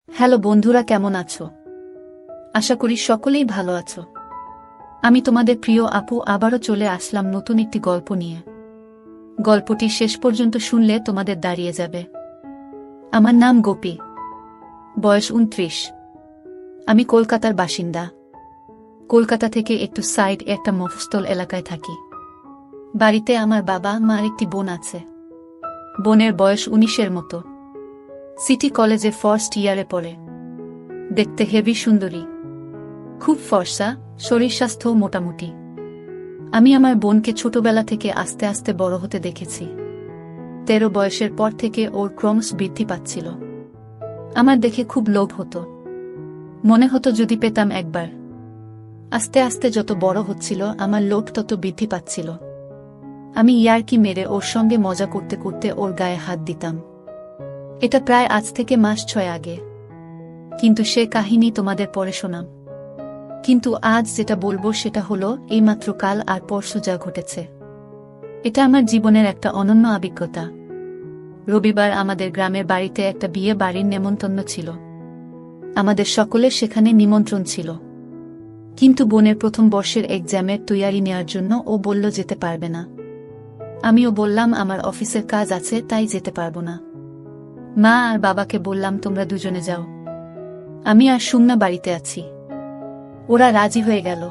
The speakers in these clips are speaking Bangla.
হ্যালো বন্ধুরা, কেমন আছো? আশা করি সকলেই ভালো আছো। আমি তোমাদের প্রিয় আপু আবারও চলে আসলাম নতুন একটি গল্প নিয়ে। গল্পটি শেষ পর্যন্ত শুনলে তোমাদের দাঁড়িয়ে যাবে। আমার নাম গোপী, বয়স 29। আমি কলকাতার বাসিন্দা। কলকাতা থেকে একটু সাইড একটা মফস্বল এলাকায় থাকি। বাড়িতে আমার বাবা মা আর একটি বোন আছে। বোনের বয়স 19-এর মতো। সিটি কলেজে ফার্স্ট ইয়ারে পড়ে। দেখতে হেভি সুন্দরী, খুব ফর্সা, শরীর স্বাস্থ্য মোটামুটি। আমি আমার বোনকে ছোটবেলা থেকে আস্তে আস্তে বড় হতে দেখেছি। 13 বয়সের পর থেকে ওর ক্রমশ বৃদ্ধি পাচ্ছিল। আমার দেখে খুব লোভ হতো, মনে হতো যদি পেতাম একবার। আস্তে আস্তে যত বড় হচ্ছিল আমার লোভ তত বৃদ্ধি পাচ্ছিল। আমি ইয়ার্কি মেরে ওর সঙ্গে মজা করতে করতে ওর গায়ে হাত দিতাম। এটা প্রায় আজ থেকে মাস 6 আগে, কিন্তু সে কাহিনী তোমাদের পরে শোনাম। কিন্তু আজ যেটা বলবো সেটা হলো এইমাত্র কাল আর পরশু যা ঘটেছে। এটা আমার জীবনের একটা অনন্য অভিজ্ঞতা। রবিবার আমাদের গ্রামের বাড়িতে একটা বিয়ে বাড়ির নেমন্তন্ন ছিল। আমাদের সকলের সেখানে নিমন্ত্রণ ছিল, কিন্তু বোনের প্রথম বর্ষের এক্সামের তৈয়ারি নেওয়ার জন্য ও বলল যেতে পারবে না। আমিও বললাম আমার অফিসের কাজ আছে, তাই যেতে পারবো না। মা আর বাবাকে বললাম তোমরা দুজনে যাও, আমি আর সুমনা বাড়িতে আছি। ওরা রাজি হয়ে গেল।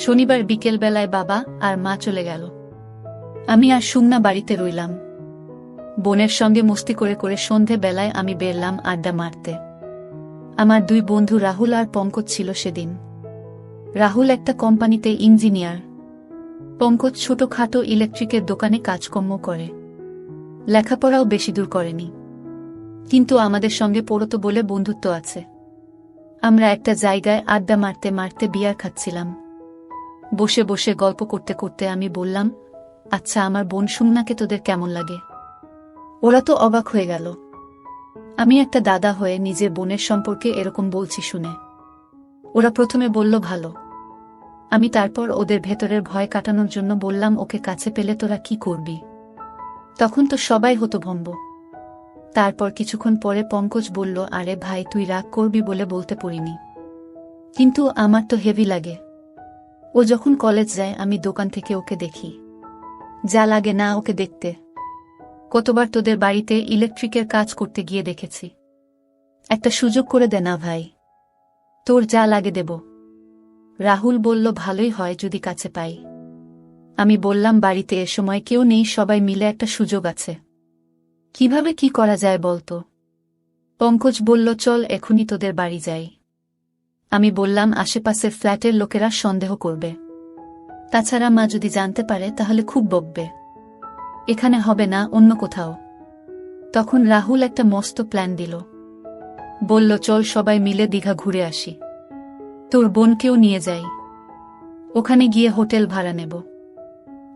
শনিবার বিকেল বেলায় বাবা আর মা চলে গেল। আমি আর সুমনা বাড়িতে রইলাম। বোনের সঙ্গে মস্তি করে করে সন্ধে বেলায় আমি বেরলাম আড্ডা মারতে। আমার দুই বন্ধু রাহুল আর পঙ্কজ ছিল সেদিন। রাহুল একটা কোম্পানিতে ইঞ্জিনিয়ার, পঙ্কজ ছোটখাটো ইলেকট্রিকের দোকানে কাজকর্ম করে। লেখাপড়াও বেশি দূর করেনি, কিন্তু আমাদের সঙ্গে পড়তো বলে বন্ধুত্ব আছে। আমরা একটা জায়গায় আড্ডা মারতে মারতে বিয়ার খাচ্ছিলাম। বসে বসে গল্প করতে করতে আমি বললাম, আচ্ছা আমার বোন সুমনাকে তোদের কেমন লাগে? ওরা তো অবাক হয়ে গেল। আমি একটা দাদা হয়ে নিজের বোনের সম্পর্কে এরকম বলছি শুনে। ওরা প্রথমে বলল ভালো। আমি তারপর ওদের ভেতরের ভয় কাটানোর জন্য বললাম, ওকে কাছে পেলে তোরা কি করবি? তখন তো সবাই হতভম্ব। তারপর কিছুক্ষণ পরে পঙ্কজ বলল, আরে ভাই তুই রাগ করবি বলে বলতে পারিনি, কিন্তু আমার তো হেভি লাগে। ও যখন কলেজ যায় আমি দোকান থেকে ওকে দেখি। যা লাগে না ওকে দেখতে। কতবার তোদের বাড়িতে ইলেকট্রিকের কাজ করতে গিয়ে দেখেছি। একটা সুযোগ করে দে না ভাই, তোর যা লাগে দেব। রাহুল বলল, ভালোই হয় যদি কাছে পাই। আমি বললাম, বাড়িতে এ সময় কেউ নেই, সবাই মিলে একটা সুযোগ আছে। কিভাবে কি করা যায় বলতো? পঙ্কজ বলল, চল এখনই তোদের বাড়ি যাই। আমি বললাম, আশেপাশের ফ্ল্যাটের লোকেরা সন্দেহ করবে, তাছাড়া মা যদি জানতে পারে তাহলে খুব বকবে। এখানে হবে না, অন্য কোথাও। তখন রাহুল একটা মস্ত প্ল্যান দিল। বলল, চল সবাই মিলে দীঘা ঘুরে আসি, তোর বোনকেও নিয়ে যাই। ওখানে গিয়ে হোটেল ভাড়া নেব,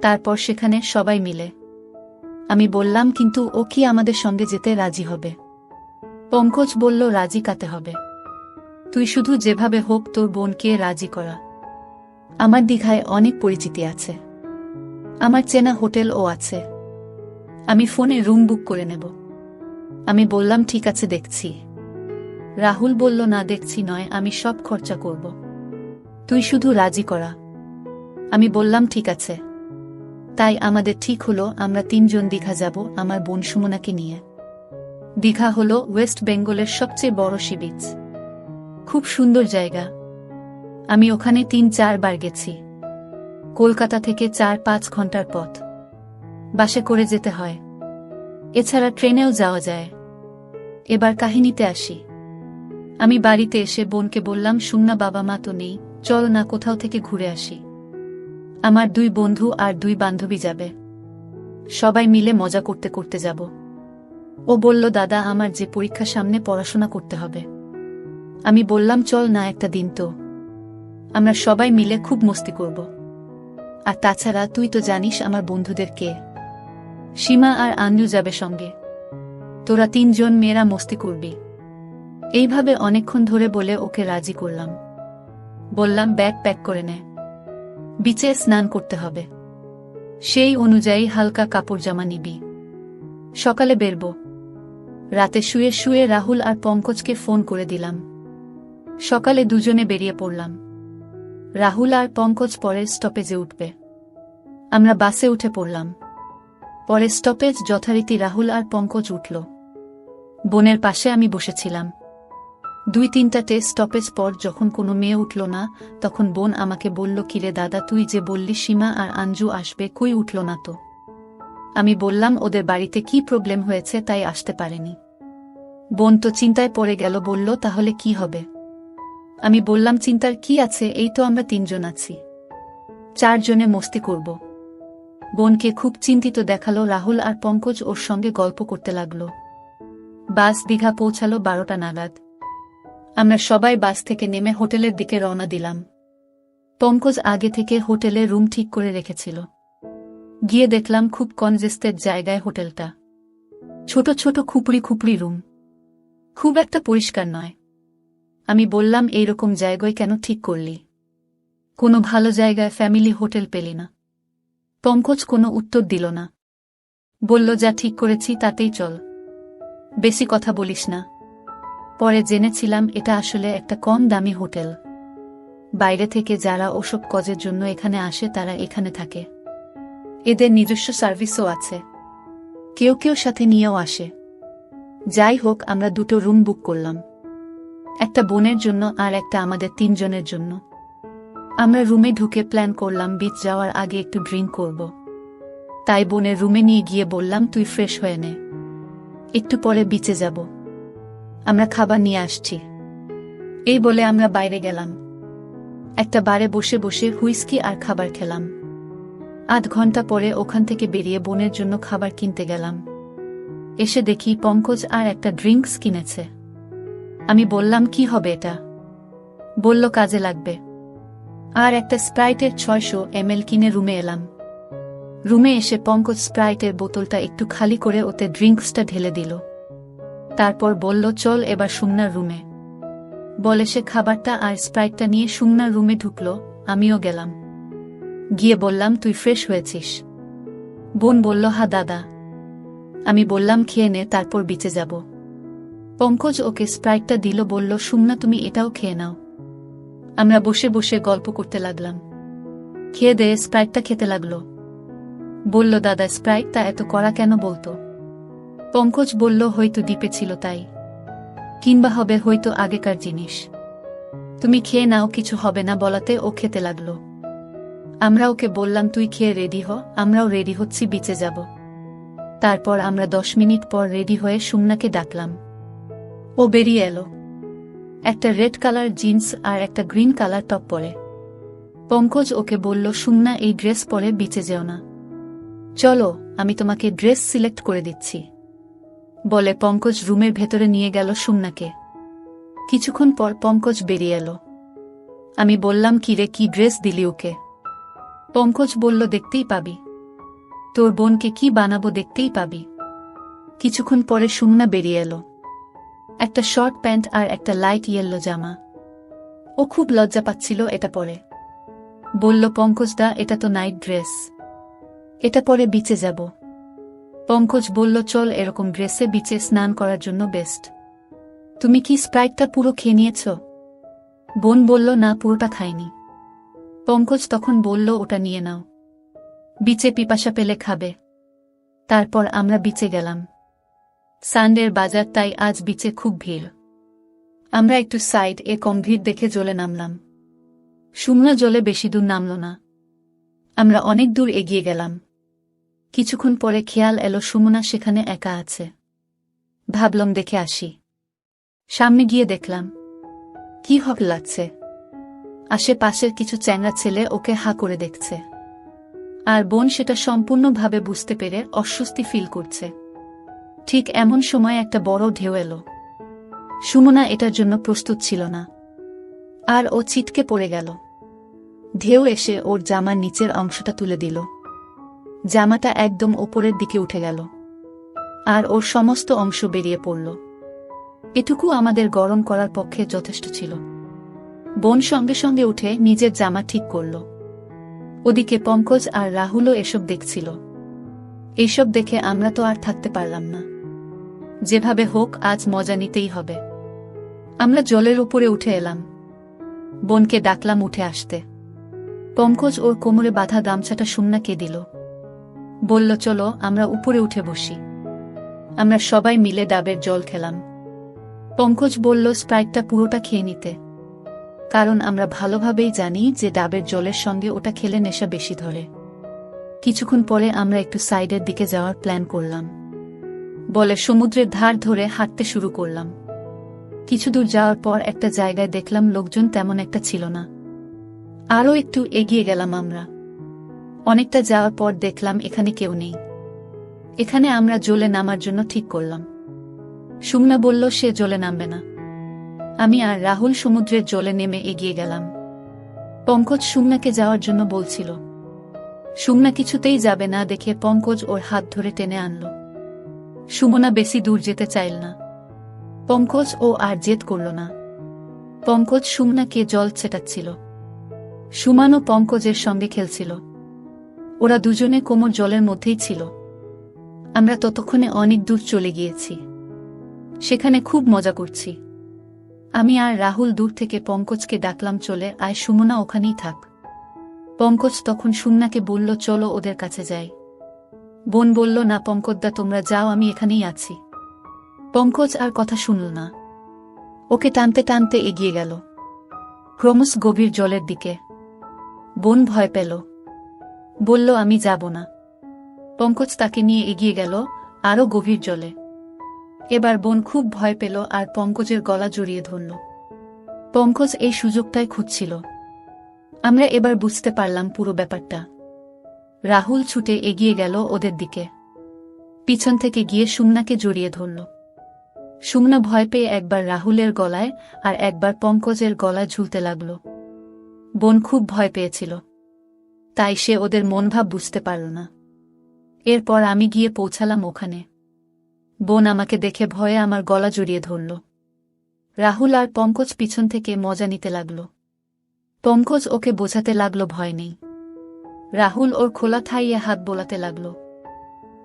তারপর সেখানে সবাই মিলে। আমি বললাম, কিন্তু ও কি আমাদের সঙ্গে যেতে রাজি হবে? পঙ্কজ বলল, রাজি কাতে হবে? তুই শুধু যেভাবে হোক তোর বোনকে রাজি করা। আমার দীঘায় অনেক পরিচিতি আছে, আমার চেনা হোটেলও আছে। আমি ফোনে রুম বুক করে নেব। আমি বললাম, ঠিক আছে দেখছি। রাহুল বলল, না দেখছি নয়, আমি সব খরচা করব, তুই শুধু রাজি করা। আমি বললাম, ঠিক আছে। তাই আমাদের ঠিক হলো আমরা 3 জন দীঘা যাব আমার বোন সুমনাকে নিয়ে। দীঘা হলো ওয়েস্ট বেঙ্গলের সবচেয়ে বড় সি বিচ। খুব সুন্দর জায়গা। আমি ওখানে 3-4 বার গেছি। কলকাতা থেকে 4-5 ঘন্টার পথ। বাসে করে যেতে হয়, এছাড়া ট্রেনেও যাওয়া যায়। এবার কাহিনীতে আসি। আমি বাড়িতে এসে বোনকে বললাম, সুমনা বাবা মা তো নেই, চল না কোথাও থেকে ঘুরে আসি। আমার 2 বন্ধু আর 2 বান্ধবী যাবে, সবাই মিলে মজা করতে করতে যাব। ও বলল, দাদা আমার যে পরীক্ষা সামনে, পড়াশোনা করতে হবে। আমি বললাম, চল না একটা দিন তো, আমরা সবাই মিলে খুব মস্তি করব। আর তাছাড়া তুই তো জানিস আমার বন্ধুদের কে, সীমা আর আঞ্জু যাবে সঙ্গে। তোরা 3 জন মেয়েরা মস্তি করবি। এইভাবে অনেকক্ষণ ধরে বলে ওকে রাজি করলাম। বললাম, ব্যাগ প্যাক করে নে, বিচে স্নান করতে হবে, সেই অনুযায়ী হালকা কাপড় জামা নিবি, সকালে বেরব। রাতে শুয়ে শুয়ে রাহুল আর পঙ্কজকে ফোন করে দিলাম। সকালে দুজনে বেরিয়ে পড়লাম। রাহুল আর পঙ্কজ পরের স্টপেজে উঠবে। আমরা বাসে উঠে পড়লাম। পরের স্টপেজ যথারীতি রাহুল আর পঙ্কজ উঠল। বোনের পাশে আমি বসেছিলাম। 2-3টা স্টপেজ পর যখন কোনো মেয়ে উঠল না, তখন বোন আমাকে বলল, কিরে দাদা, তুই যে বললি সীমা আর আঞ্জু আসবে, কই উঠল না তো? আমি বললাম, ওদের বাড়িতে কি প্রবলেম হয়েছে তাই আসতে পারেনি। বোন তো চিন্তায় পড়ে গেল, বলল, তাহলে কি হবে? আমি বললাম, চিন্তার কি আছে, এই তো আমরা 3জন আছি, 4 জনে মস্তি করব। বোনকে খুব চিন্তিত দেখালো। রাহুল আর পঙ্কজ ওর সঙ্গে গল্প করতে লাগল। বাস দীঘা পৌঁছালো 12টা নাগাদ। আমরা সবাই বাস থেকে নেমে হোটেলের দিকে রওনা দিলাম। পঙ্কজ আগে থেকে হোটেলে রুম ঠিক করে রেখেছিল। গিয়ে দেখলাম খুব কনজেস্টেড জায়গায় হোটেলটা। ছোট ছোট খুপড়ি খুপড়ি রুম, খুব একটা পরিষ্কার নয়। আমি বললাম, এইরকম জায়গায় কেন ঠিক করলি? কোনো ভালো জায়গায় ফ্যামিলি হোটেল পেলি না? পঙ্কজ কোনো উত্তর দিল না। বলল, যা ঠিক করেছি তাতেই চল, বেশি কথা বলিস না। পরে জেনেছিলাম এটা আসলে একটা কম দামি হোটেল। বাইরে থেকে যারা ওসব কাজের জন্য এখানে আসে তারা এখানে থাকে। এদের নিজস্ব সার্ভিসও আছে, কেউ কেউ সাথে নিয়েও আসে। যাই হোক, আমরা 2টো রুম বুক করলাম, একটা বোনের জন্য আর একটা আমাদের 3 জনের জন্য। আমরা রুমে ঢুকে প্ল্যান করলাম বিচ যাওয়ার আগে একটু ড্রিঙ্ক করব। তাই বোনের রুমে নিয়ে গিয়ে বললাম, তুই ফ্রেশ হয়ে নে, একটু পরে বিচে যাব, আমরা খাবার নিয়ে আসছি। এই বলে আমরা বাইরে গেলাম। একটা বারে বসে বসে হুইস্কি আর খাবার খেলাম। আধ ঘন্টা পরে ওখান থেকে বেরিয়ে বোনের জন্য খাবার কিনতে গেলাম। এসে দেখি পঙ্কজ আর একটা ড্রিঙ্কস কিনেছে। আমি বললাম, কি হবে এটা? বলল, কাজে লাগবে। আর একটা স্প্রাইটের 600 ml কিনে রুমে এলাম। রুমে এসে পঙ্কজ স্প্রাইটের বোতলটা একটু খালি করে ওতে ড্রিঙ্কসটা ঢেলে দিল। তারপর বলল, চল এবার সুমনার রুমে। বলে সে খাবারটা আর স্প্রাইটটা নিয়ে সুমনার রুমে ঢুকল। আমিও গেলাম। গিয়ে বললাম, তুই ফ্রেশ হয়েছিস? বোন বলল, হা দাদা। আমি বললাম, খেয়ে নে, তারপর বিচে যাব। পঙ্কজ ওকে স্প্রাইটটা দিল, বলল, সুমনা তুমি এটাও খেয়ে নাও। আমরা বসে বসে গল্প করতে লাগলাম। খেয়ে দিয়ে স্প্রাইটটা খেতে লাগলো। বলল, দাদা স্প্রাইটটা এত কড়া কেন বলতো? পঙ্কজ বলল, হয়তো দ্বীপে ছিল তাই, কিংবা হবে হয়তো আগেকার জিনিস। তুমি খেয়ে নাও, কিছু হবে না বলাতে ও খেতে লাগলো। আমরা ওকে বললাম, তুই খেয়ে রেডি হ, আমরাও রেডি হচ্ছি, বিচে যাব। তারপর আমরা 10 মিনিট পর রেডি হয়ে সুমনাকে ডাকলাম। ও বেরিয়ে এলো, একটা রেড কালার জিন্স আর একটা গ্রিন কালার টপ পরে। পঙ্কজ ওকে বলল, সুমনা এই ড্রেস পরে বিচে যেও না, চলো আমি তোমাকে ড্রেস সিলেক্ট করে দিচ্ছি। বলে পঙ্কজ রুমের ভেতরে নিয়ে গেল সুমনাকে। কিছুক্ষণ পর পঙ্কজ বেরিয়ে এলো। আমি বললাম, কিরে, কি ড্রেস দিলি ওকে? পঙ্কজ বলল, দেখতেই পাবি, তোর বোনকে কি বানাবো, দেখতেই পাবি। কিছুক্ষণ পরে সুমনা বেরিয়ে এলো, একটা শর্ট প্যান্ট আর একটা লাইট ইয়েলো জামা। ও খুব লজ্জা পাচ্ছিল এটা পরে। বলল, পঙ্কজদা, এটা তো নাইট ড্রেস, এটা পরে বিচে যাব। পঙ্কজ বলল, চল, এরকম ড্রেসে বিচে স্নান করার জন্য বেস্ট। তুমি কি স্প্রাইটটা পুরো খেয়ে নিয়েছ? বোন বলল, না, পুরোটা খাইনি। পঙ্কজ তখন বলল, ওটা নিয়ে নাও, বিচে পিপাসা পেলে খাবে। তারপর আমরা বিচে গেলাম। সানডের বাজার, তাই আজ বিচে খুব ভিড়। আমরা একটু সাইড কম ভিড় দেখে জলে নামলাম। সুমনা জলে বেশি দূর নামল না। আমরা অনেক দূর এগিয়ে গেলাম। কিছুক্ষণ পরে খেয়াল এলো সুমনা সেখানে একা আছে। ভাবলাম দেখে আসি। সামনে গিয়ে দেখলাম, কি হক লাগছে, আশেপাশের কিছু চ্যাংড়া ছেলে ওকে হা করে দেখছে। আর বোন সেটা সম্পূর্ণভাবে বুঝতে পেরে অস্বস্তি ফিল করছে। ঠিক এমন সময় একটা বড় ঢেউ এলো। সুমনা এটার জন্য প্রস্তুত ছিল না, আর ও ছিটকে পড়ে গেল। ঢেউ এসে ওর জামার নিচের অংশটা তুলে দিল। জামাটা একদম ওপরের দিকে উঠে গেল, আর ওর সমস্ত অংশ বেরিয়ে পড়ল। এটুকু আমাদের গরম করার পক্ষে যথেষ্ট ছিল। বোন সঙ্গে সঙ্গে উঠে নিজের জামা ঠিক করল। ওদিকে পঙ্কজ আর রাহুলও এসব দেখছিল। এইসব দেখে আমরা তো আর থাকতে পারলাম না। যেভাবে হোক আজ মজা নিতেই হবে। আমরা জলের উপরে উঠে এলাম। বোনকে ডাকলাম উঠে আসতে। পঙ্কজ ওর কোমরে বাঁধা গামছাটা সুমনাকে দিল। বলল, চলো আমরা উপরে উঠে বসি। আমরা সবাই মিলে ডাবের জল খেলাম। পঙ্কজ বলল স্প্রাইটটা পুরোটা খেয়ে নিতে, কারণ আমরা ভালোভাবেই জানি যে ডাবের জলের সঙ্গে ওটা খেলে নেশা বেশি ধরে। কিছুক্ষণ পরে আমরা একটু সাইডের দিকে যাওয়ার প্ল্যান করলাম বলে সমুদ্রের ধার ধরে হাঁটতে শুরু করলাম। কিছু দূর যাওয়ার পর একটা জায়গায় দেখলাম লোকজন তেমন একটা ছিল না। আরও একটু এগিয়ে গেলাম আমরা। অনেকটা যাওয়ার পর দেখলাম এখানে কেউ নেই। এখানে আমরা জলে নামার জন্য ঠিক করলাম। সুমনা বলল সে জলে নামবে না। আমি আর রাহুল সমুদ্রের জলে নেমে এগিয়ে গেলাম। পঙ্কজ সুমনাকে যাওয়ার জন্য বলছিল। সুমনা কিছুতেই যাবে না দেখে পঙ্কজ ওর হাত ধরে টেনে আনল। সুমনা বেশি দূর যেতে চাইল না। পঙ্কজ ও আর জেদ করল না। পঙ্কজ সুমনাকে জল ছেটাচ্ছিল। সুমানও পঙ্কজের সঙ্গে খেলছিল। ওরা দুজনে কোমর জলের মধ্যেই ছিল। আমরা ততক্ষণে অনেক দূর চলে গিয়েছি। সেখানে খুব মজা করছি। আমি আর রাহুল দূর থেকে পঙ্কজকে ডাকলাম, চলে আয় সুমনা, ওখানেই থাক। পঙ্কজ তখন সুমনাকে বলল, চলো ওদের কাছে যাই। বোন বলল, না পঙ্কজদা তোমরা যাও, আমি এখানেই আছি। পঙ্কজ আর কথা শুনল না। ওকে টানতে টানতে এগিয়ে গেল ক্রমশ গভীর জলের দিকে। বোন ভয় পেল, বলল আমি যাব না। পঙ্কজ তাকে নিয়ে এগিয়ে গেল আরও গভীর জলে। এবার বোন খুব ভয় পেল আর পঙ্কজের গলা জড়িয়ে ধরল। পঙ্কজ এই সুযোগটাই খুঁজছিল। আমরা এবার বুঝতে পারলাম পুরো ব্যাপারটা। রাহুল ছুটে এগিয়ে গেল ওদের দিকে। পিছন থেকে গিয়ে সুমনাকে জড়িয়ে ধরল। সুমনা ভয় পেয়ে একবার রাহুলের গলায় আর একবার পঙ্কজের গলায় ঝুলতে লাগল। বোন খুব ভয় পেয়েছিল, তাই সে ওদের মনভাব বুঝতে পারল না। এরপর আমি গিয়ে পৌঁছালাম ওখানে। বোন আমাকে দেখে ভয়ে আমার গলা জড়িয়ে ধরল। রাহুল আর পঙ্কজ পিছন থেকে মজা নিতে লাগল। পঙ্কজ ওকে বোঝাতে লাগল ভয় নেই। রাহুল ওর খোলা থাইয়ে হাত বোলাতে লাগল।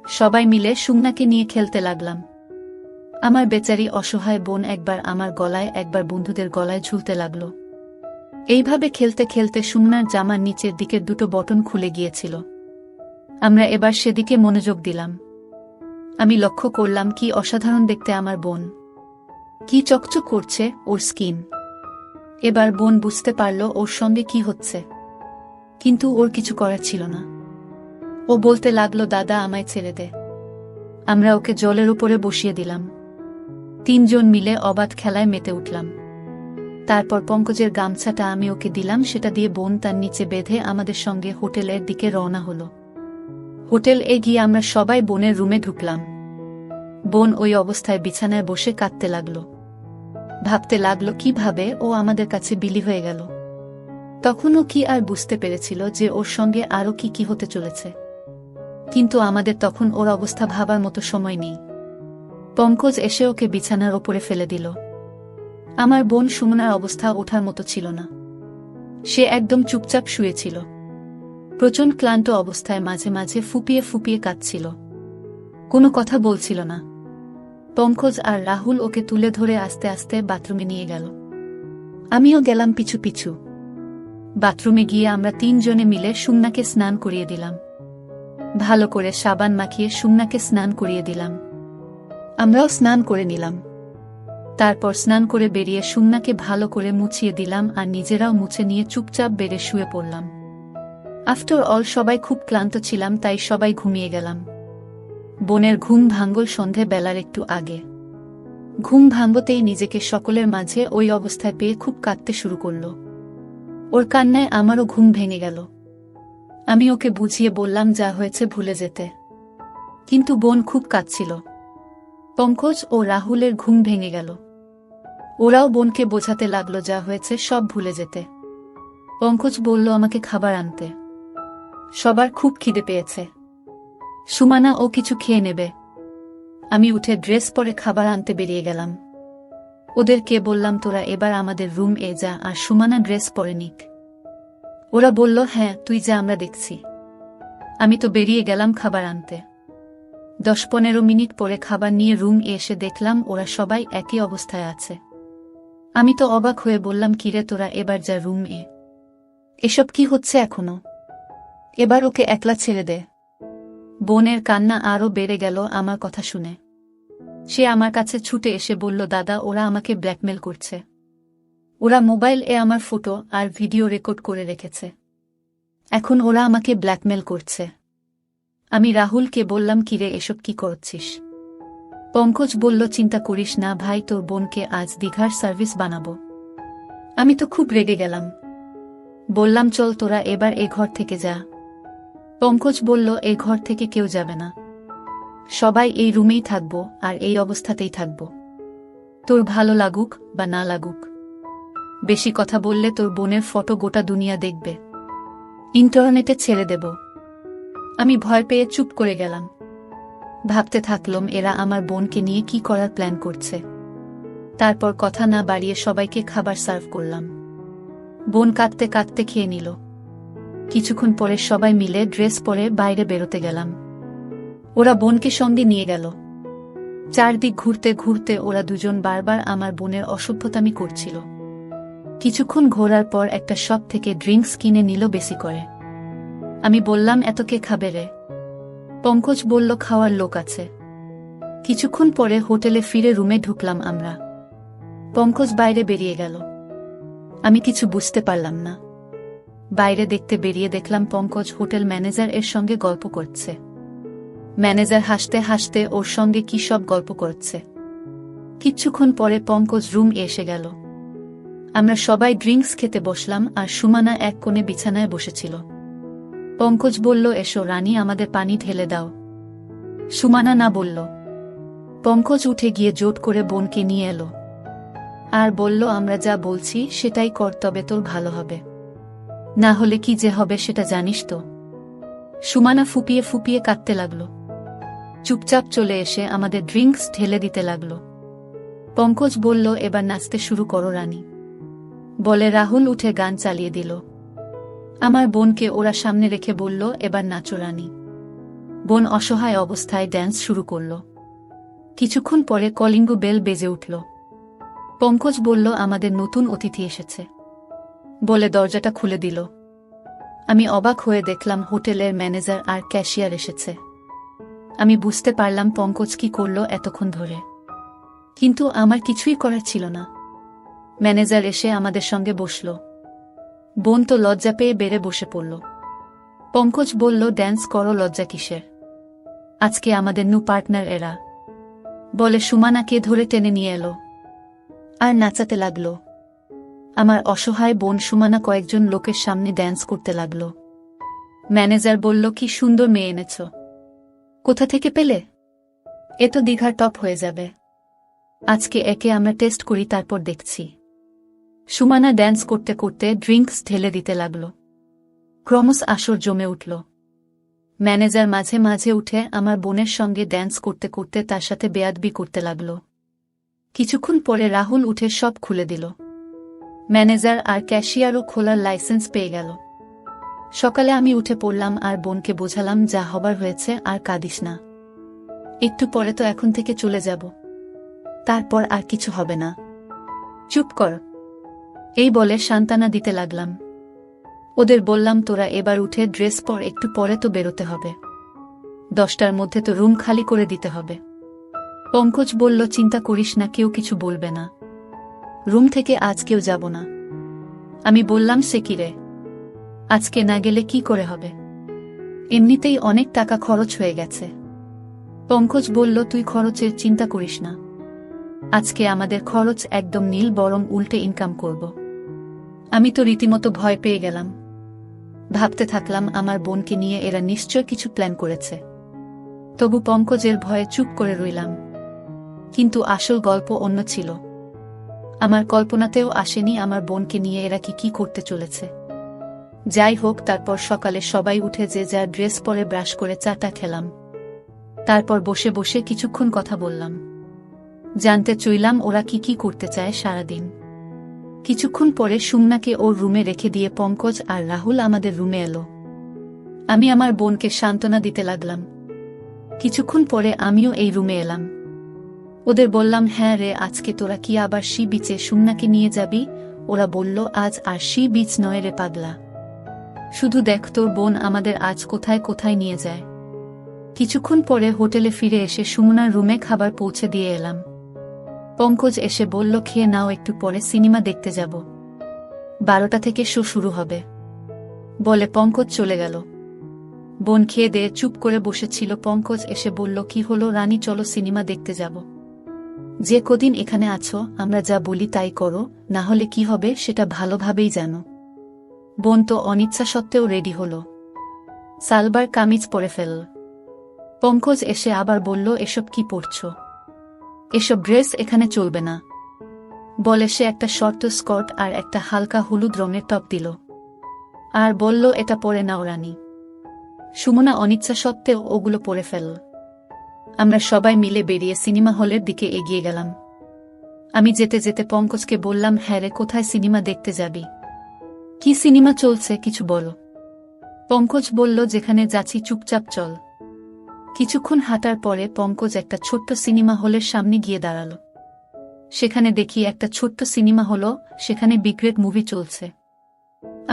সবাই মিলে সুমনাকে নিয়ে খেলতে লাগলাম। আমার বেচারি অসহায় বোন একবার আমার গলায় একবার বন্ধুদের গলায় ঝুলতে লাগল। এইভাবে খেলতে খেলতে সুমনার জামার নিচের দিকের দুটো বটন খুলে গিয়েছিল। আমরা এবার সেদিকে মনোযোগ দিলাম। আমি লক্ষ্য করলাম কি অসাধারণ দেখতে আমার বোন, কি চকচক করছে ওর স্কিন। এবার বোন বুঝতে পারল ওর সঙ্গে কি হচ্ছে, কিন্তু ওর কিছু করার ছিল না। ও বলতে লাগলো, দাদা আমায় ছেড়ে দে। আমরা ওকে জলের উপরে বসিয়ে দিলাম। তিনজন মিলে অবাধ খেলায় মেতে উঠলাম। তারপর পঙ্কজের গামছাটা আমি ওকে দিলাম, সেটা দিয়ে বোন তার নিচে বেঁধে আমাদের সঙ্গে হোটেলের দিকে রওনা হলো। হোটেল গিয়ে আমরা সবাই বোনের রুমে ঢুকলাম। বোন ওই অবস্থায় বিছানায় বসে কাঁদতে লাগলো। ভাবতে লাগলো কিভাবে ও আমাদের কাছে বিলি হয়ে গেল। তখনও কি আর বুঝতে পেরেছিল যে ওর সঙ্গে আরও কি কি হতে চলেছে। কিন্তু আমাদের তখন ওর অবস্থা ভাবার মতো সময় নেই। পঙ্কজ এসে ওকে বিছানার ওপরে ফেলে দিল। আমার বোন সুমনার অবস্থা ওঠার মতো ছিল না। সে একদম চুপচাপ শুয়েছিল। প্রচণ্ড ক্লান্ত অবস্থায় মাঝে মাঝে ফুপিয়ে ফুপিয়ে কাঁদছিল, কোনো কথা বলছিল না। পঙ্কজ আর রাহুল ওকে তুলে ধরে আস্তে আস্তে বাথরুমে নিয়ে গেল। আমিও গেলাম পিছু পিছু। বাথরুমে গিয়ে আমরা তিনজনে মিলে সুমনাকে স্নান করিয়ে দিলাম। ভালো করে সাবান মাখিয়ে সুমনাকে স্নান করিয়ে দিলাম। আমরাও স্নান করে নিলাম। তারপর স্নান করে বেরিয়ে সুমনাকে ভালো করে মুছিয়ে দিলাম আর নিজেরাও মুছে নিয়ে চুপচাপ বেড়ে শুয়ে পড়লাম। আফটার অল সবাই খুব ক্লান্ত ছিলাম, তাই সবাই ঘুমিয়ে গেলাম। বোনের ঘুম ভাঙল সন্ধে বেলার একটু আগে। ঘুম ভাঙতেই নিজেকে সকলের মাঝে ওই অবস্থায় পেয়ে খুব কাঁদতে শুরু করল। ওর কান্নায় আমারও ঘুম ভেঙে গেল। আমি ওকে বুঝিয়ে বললাম যা হয়েছে ভুলে যেতে, কিন্তু বোন খুব কাঁদছিল। পঙ্কজ ও রাহুলের ঘুম ভেঙে গেল। ওরাও বোনকে বোঝাতে লাগলো যা হয়েছে সব ভুলে যেতে। পঙ্কজ বলল আমাকে খাবার আনতে, সবার খুব খিদে পেয়েছে। সুমানা ও কিছু খেয়ে নেবে। আমি উঠে ড্রেস পরে খাবার আনতে বেরিয়ে গেলাম। ওদেরকে বললাম তোরা এবার আমাদের রুম যা আর সুমানা ড্রেস পরে নিক। ওরা বলল হ্যাঁ তুই যা, আমরা দেখছি। আমি তো বেরিয়ে গেলাম খাবার আনতে। 10-15 মিনিট পরে খাবার নিয়ে রুম এসে দেখলাম ওরা সবাই একই অবস্থায় আছে। আমি তো অবাক হয়ে বললাম, কিরে তোরা এবার যা রুম এ। এসব কি হচ্ছে এখনো? এবার ওকে একলা ছেড়ে দে। বোনের কান্না আরও বেড়ে গেল আমার কথা শুনে। সে আমার কাছে ছুটে এসে বলল, দাদা ওরা আমাকে ব্ল্যাকমেল করছে। ওরা মোবাইল এ আমার ফটো আর ভিডিও রেকর্ড করে রেখেছে। এখন ওরা আমাকে ব্ল্যাকমেল করছে। আমি রাহুলকে বললাম, কিরে এসব কি করছিস? পঙ্কজ বলল, চিন্তা করিস না ভাই, তোর বোনকে আজ দীঘার সার্ভিস বানাবো। আমি তো খুব রেগে গেলাম। বললাম, চল তোরা এবার এ ঘর থেকে যা। পঙ্কজ বলল, এ ঘর থেকে কেউ যাবে না, সবাই এই রুমেই থাকবো আর এই অবস্থাতেই থাকবো, তোর ভালো লাগুক বা না লাগুক। বেশি কথা বললে তোর বোনের ফটো গোটা দুনিয়া দেখবে, ইন্টারনেটে ছেড়ে দেব। আমি ভয় পেয়ে চুপ করে গেলাম। ভাবতে থাকলাম এরা আমার বোনকে নিয়ে কি করার প্ল্যান করছে। তারপর কথা না বাড়িয়ে সবাইকে খাবার সার্ভ করলাম। বোন কাঁদতে কাঁদতে খেয়ে নিল। কিছুক্ষণ পরে সবাই মিলে ড্রেস পরে বাইরে বেরোতে গেলাম। ওরা বোনকে সঙ্গে নিয়ে গেল। চারদিক ঘুরতে ঘুরতে ওরা দুজন বারবার আমার বোনের অসভ্যতামি করছিল। কিছুক্ষণ ঘোরার পর একটা শপ থেকে ড্রিঙ্কস কিনে নিল বেশি করে। আমি বললাম, এত কে খাবে রে? পঙ্কজ বলল, খাওয়ার লোক আছে। কিছুক্ষণ পরে হোটেলে ফিরে রুমে ঢুকলাম আমরা। পঙ্কজ বাইরে বেরিয়ে গেল। আমি কিছু বুঝতে পারলাম না। বাইরে দেখতে বেরিয়ে দেখলাম পঙ্কজ হোটেল ম্যানেজার এর সঙ্গে গল্প করছে। ম্যানেজার হাসতে হাসতে ওর সঙ্গে কি সব গল্প করছে। কিছুক্ষণ পরে পঙ্কজ রুম এসে গেল। আমরা সবাই ড্রিঙ্কস খেতে বসলাম আর সুমানা এক কোণে বিছানায় বসেছিল। পঙ্কজ বলল, এসো রানী, আমাদের পানি ঢেলে দাও। সুমানা না বলল। পঙ্কজ উঠে গিয়ে জোট করে বোনকে নিয়ে এলো আর বলল, আমরা যা বলছি সেটাই কর, তবে তোর ভালো হবে, না হলে কি যে হবে সেটা জানিস তো। সুমানা ফুপিয়ে ফুপিয়ে কাঁদতে লাগল। চুপচাপ চলে এসে আমাদের ড্রিঙ্কস ঢেলে দিতে লাগল। পঙ্কজ বলল, এবার নাচতে শুরু করো রানী, বলে রাহুল উঠে গান চালিয়ে দিল। আমার বোনকে ওরা সামনে রেখে বলল, এবার নাচো রানী। বোন অসহায় অবস্থায় ড্যান্স শুরু করল। কিছুক্ষণ পরে কলিঙ্গ বেল বেজে উঠল। পঙ্কজ বলল, আমাদের নতুন অতিথি এসেছে, বলে দরজাটা খুলে দিল। আমি অবাক হয়ে দেখলাম হোটেলের ম্যানেজার আর ক্যাশিয়ার এসেছে। আমি বুঝতে পারলাম পঙ্কজ কি করল এতক্ষণ ধরে, কিন্তু আমার কিছুই করার ছিল না। ম্যানেজার এসে আমাদের সঙ্গে বসল। বোন তো লজ্জা পেয়ে বেড়ে বসে পড়ল। পঙ্কজ বলল, ড্যান্স করো, লজ্জা কিসের? আজকে আমাদের নু পার্টনার এরা, বলে সুমানাকে ধরে টেনে নিয়ে এলো আর নাচাতে লাগল। আমার অসহায় বোন সুমানা কয়েকজন লোকের সামনে ড্যান্স করতে লাগল। ম্যানেজার বলল, কি সুন্দর মেয়ে এনেছ, কোথা থেকে পেলে? এ তো দীঘার টপ হয়ে যাবে। আজকে একে আমরা টেস্ট করি, তারপর দেখছি। সুমানা ড্যান্স করতে করতে ড্রিঙ্কস ঢেলে দিতে লাগল। ক্রমশ আসর জমে উঠল। ম্যানেজার মাঝে মাঝে উঠে আমার বোনের সঙ্গে ড্যান্স করতে করতে তার সাথে বেয়াদবি করতে লাগল। কিছুক্ষণ পরে রাহুল উঠে সব খুলে দিল। ম্যানেজার আর ক্যাশিয়ারও খোলার লাইসেন্স পেয়ে গেল। সকালে আমি উঠে পড়লাম আর বোনকে বোঝালাম, যা হবার হয়েছে আর কাঁদিস না, একটু পরে তো এখন থেকে চলে যাব, তারপর আর কিছু হবে না, চুপ কর, এই বলে সান্ত্বনা দিতে লাগলাম। ওদের বললাম, তোরা এবার উঠে ড্রেস পর, একটু পরে তো বেরোতে হবে, 10টার মধ্যে তো রুম খালি করে দিতে হবে। পঙ্কজ বলল, চিন্তা করিস না, কেউ কিছু বলবে না, রুম থেকে আজ কেউ যাব না। আমি বললাম, সে কি রে, আজকে না গেলে কি করে হবে? এমনিতেই অনেক টাকা খরচ হয়ে গেছে। পঙ্কজ বলল, তুই খরচের চিন্তা করিস না, আজকে আমাদের খরচ একদম নীল, বরং উল্টে ইনকাম করব। আমি তো রীতিমতো ভয় পেয়ে গেলাম। ভাবতে থাকলাম আমার বোনকে নিয়ে এরা নিশ্চয় কিছু প্ল্যান করেছে। তবু পঙ্কজের ভয়ে চুপ করে রইলাম। কিন্তু আসল গল্প অন্য ছিল। আমার কল্পনাতেও আসেনি আমার বোনকে নিয়ে এরা কি করতে চলেছে। যাই হোক, তারপর সকালে সবাই উঠে যে যার ড্রেস পরে ব্রাশ করে চাটা খেলাম। তারপর বসে বসে কিছুক্ষণ কথা বললাম। জানতে চাইলাম ওরা কি করতে চায় সারাদিন। কিছুক্ষণ পরে সুমনাকে ওর রুমে রেখে দিয়ে পঙ্কজ আর রাহুল আমাদের রুমে এলো। আমি আমার বোনকে সান্ত্বনা দিতে লাগলাম। কিছুক্ষণ পরে আমিও এই রুমে এলাম। ওদের বললাম, হ্যাঁ রে, আজকে তোরা কি আবার সি বিচে সুমনাকে নিয়ে যাবি? ওরা বলল, আজ আর সি বিচ নয় রে পাগলা, শুধু দেখ তোর বোন আমাদের আজ কোথায় কোথায় নিয়ে যায়। কিছুক্ষণ পরে হোটেলে ফিরে এসে সুমনার রুমে খাবার পৌঁছে দিয়ে এলাম। পঙ্কজ এসে বলল, খেয়ে নাও, একটু পরে সিনেমা দেখতে যাব, 12টা থেকে শো শুরু হবে। বলে পঙ্কজ চলে গেল। বোন খেয়ে দিয়ে চুপ করে বসেছিল। পঙ্কজ এসে বলল, কি হলো রানী, চলো সিনেমা দেখতে যাব। যে কদিন এখানে আছো আমরা যা বলি তাই করো, না হলে কি হবে সেটা ভালোভাবেই জানো। বোন তো অনিচ্ছা সত্ত্বেও রেডি হলো, সালবার কামিজ পরে ফেলল। পঙ্কজ এসে আবার বলল, এসব কি পরছ? এসব ড্রেস এখানে চলবে না। বলে সে একটা শর্ট স্কার্ট আর একটা হালকা হলুদ রঙের টপ দিল, আর বলল, এটা পরে নাও রানী। সুমনা অনিচ্ছা সত্ত্বেও ওগুলো পরে ফেলল। আমরা সবাই মিলে বেরিয়ে সিনেমা হলের দিকে এগিয়ে গেলাম। আমি যেতে যেতে পঙ্কজকে বললাম, হ্যাঁ রে, কোথায় সিনেমা দেখতে যাবি? কি সিনেমা চলছে কিছু বলো। পঙ্কজ বলল, যেখানে যাচ্ছি চুপচাপ চল। কিছুক্ষণ হাঁটার পরে পঙ্কজ একটা ছোট্ট সিনেমা হলের সামনে গিয়ে দাঁড়াল। সেখানে দেখি একটা ছোট্ট সিনেমা হলো, সেখানে বিগ্রেট মুভি চলছে।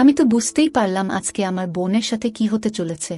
আমি তো বুঝতেই পারলাম আজকে আমার বোনের সাথে কি হতে চলেছে।